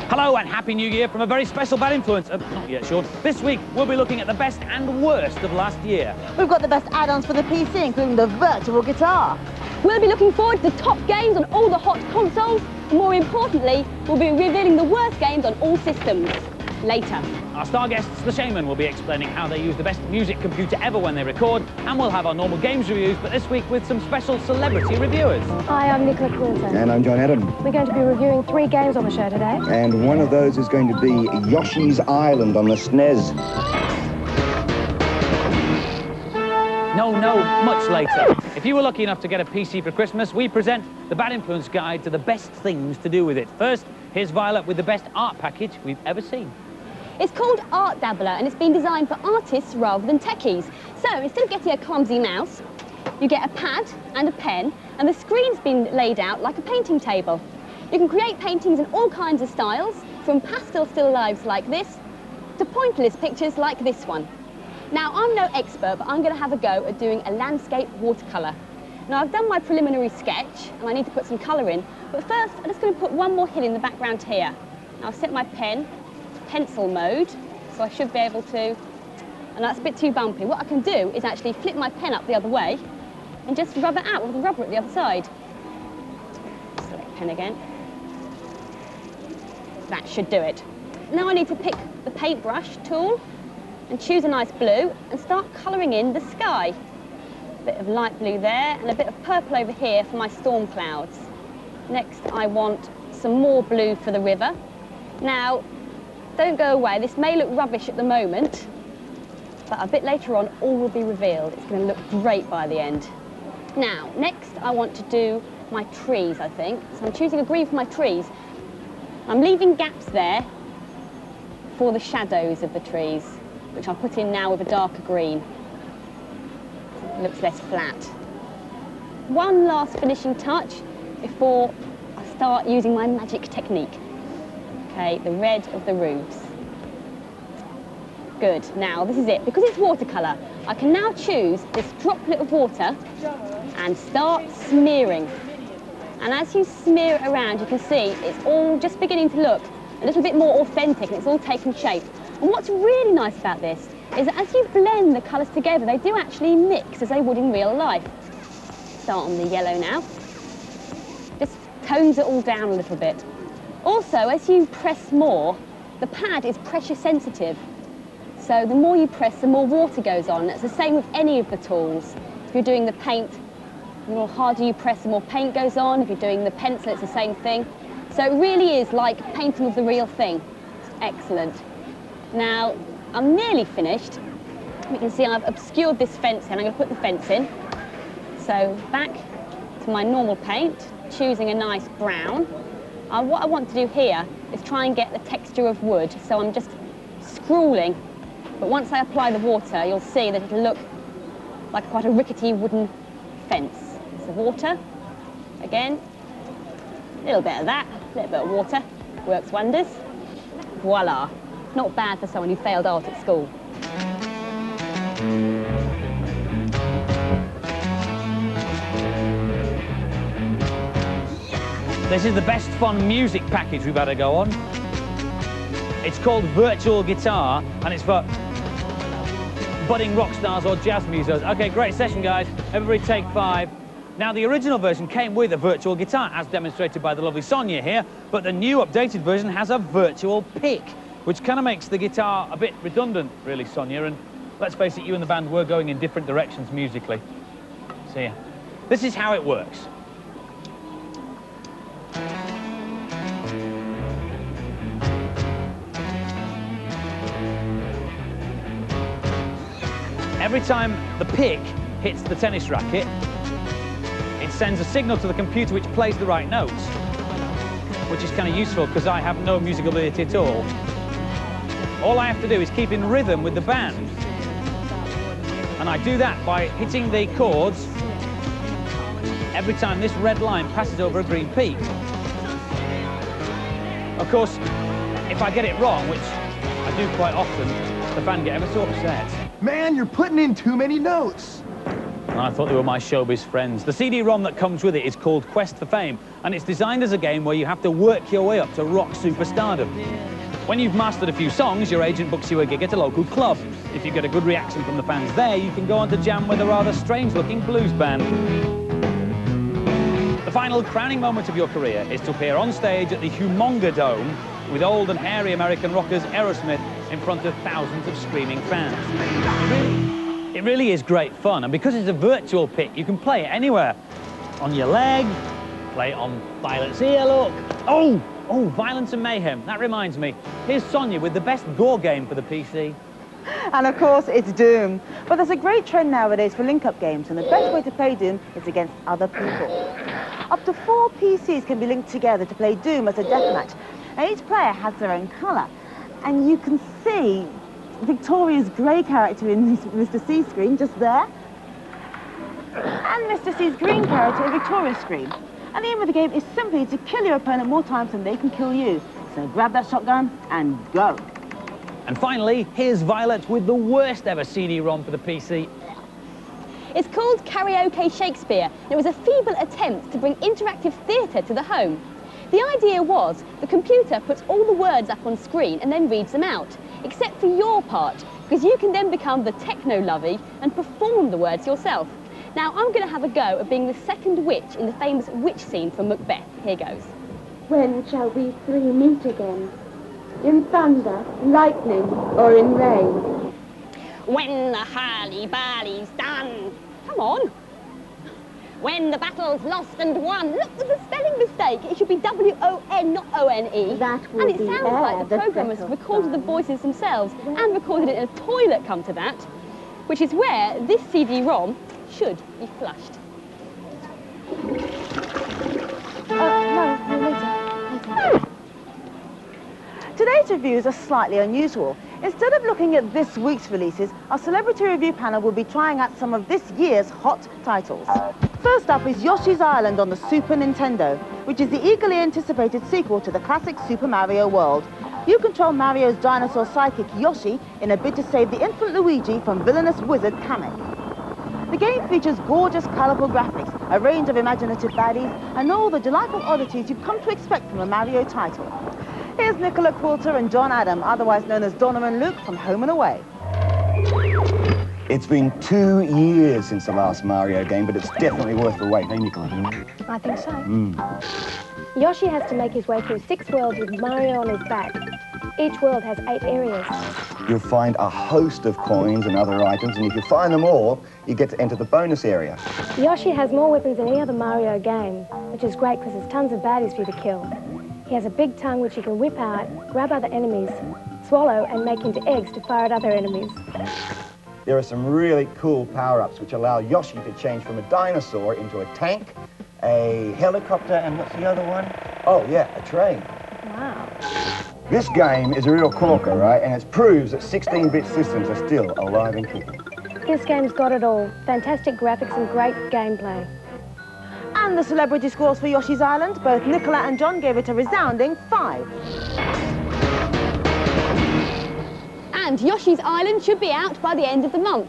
Hello and Happy New Year from a very special Bad Influence. Not yet sure. This week we'll be looking at the best and worst of last year. We've got the best add-ons for the PC, including the virtual guitar. We'll be looking forward to the top games on all the hot consoles. And more importantly, we'll be revealing the worst games on all systems. Later. Our star guests, the Shamen, will be explaining how they use the best music computer ever when they record, and we'll have our normal games reviews, but this week with some special celebrity reviewers. Hi, I'm Nicola Quinton. And I'm John Adam. We're going to be reviewing 3 games on the show today. And one of those is going to be Yoshi's Island on the SNES. No, much later. If you were lucky enough to get a PC for Christmas, we present the Bad Influence Guide to the best things to do with it. First, here's Violet with the best art package we've ever seen. It's called Art Dabbler and it's been designed for artists rather than techies. So instead of getting a clumsy mouse, you get a pad and a pen, and the screen's been laid out like a painting table. You can create paintings in all kinds of styles, from pastel still lifes like this to pointless pictures like this one. Now, I'm no expert, but I'm going to have a go at doing a landscape watercolour. Now, I've done my preliminary sketch and I need to put some colour in, but first I'm just going to put one more hill in the background here. Now, I've set my pen pencil mode, so I should be able to, and that's a bit too bumpy. What I can do is actually flip my pen up the other way and just rub it out with the rubber at the other side. Select pen again. That should do it. Now I need to pick the paintbrush tool and choose a nice blue and start colouring in the sky. A bit of light blue there and a bit of purple over here for my storm clouds. Next I want some more blue for the river. Now, don't go away, this may look rubbish at the moment, but a bit later on all will be revealed. It's going to look great by the end. Now, next I want to do my trees, I think. So I'm choosing a green for my trees. I'm leaving gaps there for the shadows of the trees, which I'll put in now with a darker green. It looks less flat. One last finishing touch before I start using my magic technique. Okay, the red of the roofs. Good, now this is it. Because it's watercolour, I can now choose this droplet of water and start smearing. And as you smear it around, you can see it's all just beginning to look a little bit more authentic and it's all taken shape. And what's really nice about this is that as you blend the colours together, they do actually mix as they would in real life. Start on the yellow now. Just tones it all down a little bit. Also, as you press more, the pad is pressure sensitive. So the more you press, the more water goes on. It's the same with any of the tools. If you're doing the paint, the more harder you press, the more paint goes on. If you're doing the pencil, it's the same thing. So it really is like painting with the real thing. It's excellent. Now, I'm nearly finished. You can see I've obscured this fence and I'm going to put the fence in. So back to my normal paint, choosing a nice brown. What I want to do here is try and get the texture of wood, so I'm just scrawling. But once I apply the water, you'll see that it'll look like quite a rickety wooden fence. It's the water. Again, a little bit of that, a little bit of water. Works wonders. Voila. Not bad for someone who failed art at school. This is the best fun music package we've had to go on. It's called Virtual Guitar, and it's for budding rock stars or jazz musos. Okay, great session, guys. Everybody take 5. Now, the original version came with a virtual guitar, as demonstrated by the lovely Sonia here, but the new updated version has a virtual pick, which kind of makes the guitar a bit redundant, really, Sonia, and let's face it, you and the band were going in different directions musically. So, yeah, this is how it works. Every time the pick hits the tennis racket, it sends a signal to the computer which plays the right notes, which is kind of useful because I have no musical ability at all. All I have to do is keep in rhythm with the band. And I do that by hitting the chords every time this red line passes over a green peak. Of course, if I get it wrong, which I do quite often, the band get ever so upset. Man, you're putting in too many notes. I thought they were my showbiz friends. The CD-ROM that comes with it is called Quest for Fame, and it's designed as a game where you have to work your way up to rock superstardom. When you've mastered a few songs, your agent books you a gig at a local club. If you get a good reaction from the fans there, you can go on to jam with a rather strange-looking blues band. The final crowning moment of your career is to appear on stage at the Humonga Dome with old and hairy American rockers Aerosmith in front of thousands of screaming fans. It really is great fun, and because it's a virtual pit, you can play it anywhere. On your leg, play it on Violet's ear, look. Oh, Violence and Mayhem. That reminds me. Here's Sonia with the best gore game for the PC. And of course, it's Doom. But there's a great trend nowadays for link-up games, and the best way to play Doom is against other people. Up to 4 PCs can be linked together to play Doom as a deathmatch, and each player has their own colour. And you can see Victoria's grey character in Mr. C's screen just there, and Mr. C's green character in Victoria's screen. And the aim of the game is simply to kill your opponent more times than they can kill you. So grab that shotgun and go. And finally, here's Violet with the worst ever CD-ROM for the PC. It's called Karaoke Shakespeare, and it was a feeble attempt to bring interactive theatre to the home. The idea was the computer puts all the words up on screen and then reads them out, except for your part, because you can then become the techno-lovey and perform the words yourself. Now, I'm going to have a go at being the second witch in the famous witch scene from Macbeth. Here goes. When shall we three meet again? In thunder, lightning, or in rain? When the hurly-burly's done. Come on. When the battle's lost and won. Look, there's a spelling mistake. It should be W-O-N, not O-N-E. That will and it be sounds air like the that programmers settles recorded the down. voices themselves and recorded it in a toilet, come to that, which is where this CD-ROM should be flushed. No, later. Today's reviews are slightly unusual. Instead of looking at this week's releases, our celebrity review panel will be trying out some of this year's hot titles. First up is Yoshi's Island on the Super Nintendo, which is the eagerly anticipated sequel to the classic Super Mario World. You control Mario's dinosaur sidekick Yoshi in a bid to save the infant Luigi from villainous wizard Kamek. The game features gorgeous, colourful graphics, a range of imaginative baddies, and all the delightful oddities you've come to expect from a Mario title. Here's Nicola Quilter and John Adam, otherwise known as Donna and Luke, from Home and Away. It's been 2 years since the last Mario game, but it's definitely worth the wait, eh, Nicola? I think so. Yoshi has to make his way through 6 worlds with Mario on his back. Each world has 8 areas. You'll find a host of coins and other items, and if you find them all, you get to enter the bonus area. Yoshi has more weapons than any other Mario game, which is great because there's tons of baddies for you to kill. He has a big tongue which he can whip out, grab other enemies, swallow and make into eggs to fire at other enemies. There are some really cool power-ups which allow Yoshi to change from a dinosaur into a tank, a helicopter, and what's the other one? Oh yeah, a train. Wow. This game is a real corker, right? And it proves that 16-bit systems are still alive and kicking. This game's got it all. Fantastic graphics and great gameplay. And the celebrity scores for Yoshi's Island, both Nicola and John gave it a resounding 5. And Yoshi's Island should be out by the end of the month.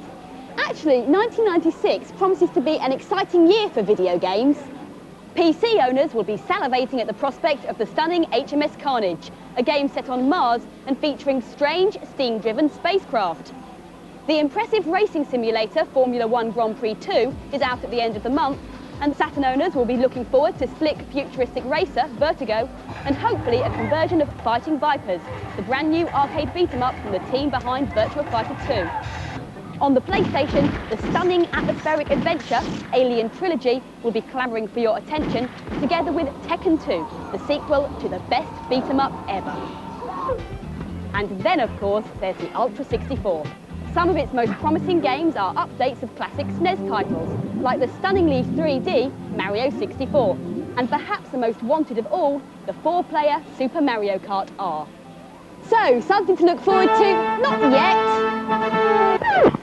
Actually, 1996 promises to be an exciting year for video games. PC owners will be salivating at the prospect of the stunning HMS Carnage, a game set on Mars and featuring strange, steam-driven spacecraft. The impressive racing simulator Formula 1 Grand Prix 2 is out at the end of the month, and Saturn owners will be looking forward to slick, futuristic racer Vertigo, and hopefully a conversion of Fighting Vipers, the brand new arcade beat-em-up from the team behind Virtua Fighter 2. On the PlayStation, the stunning atmospheric adventure, Alien Trilogy, will be clamouring for your attention, together with Tekken 2, the sequel to the best beat-em-up ever. And then, of course, there's the Ultra 64. Some of its most promising games are updates of classic SNES titles, like the stunningly 3D Mario 64, and perhaps the most wanted of all, the 4-player Super Mario Kart R. So, something to look forward to, not yet.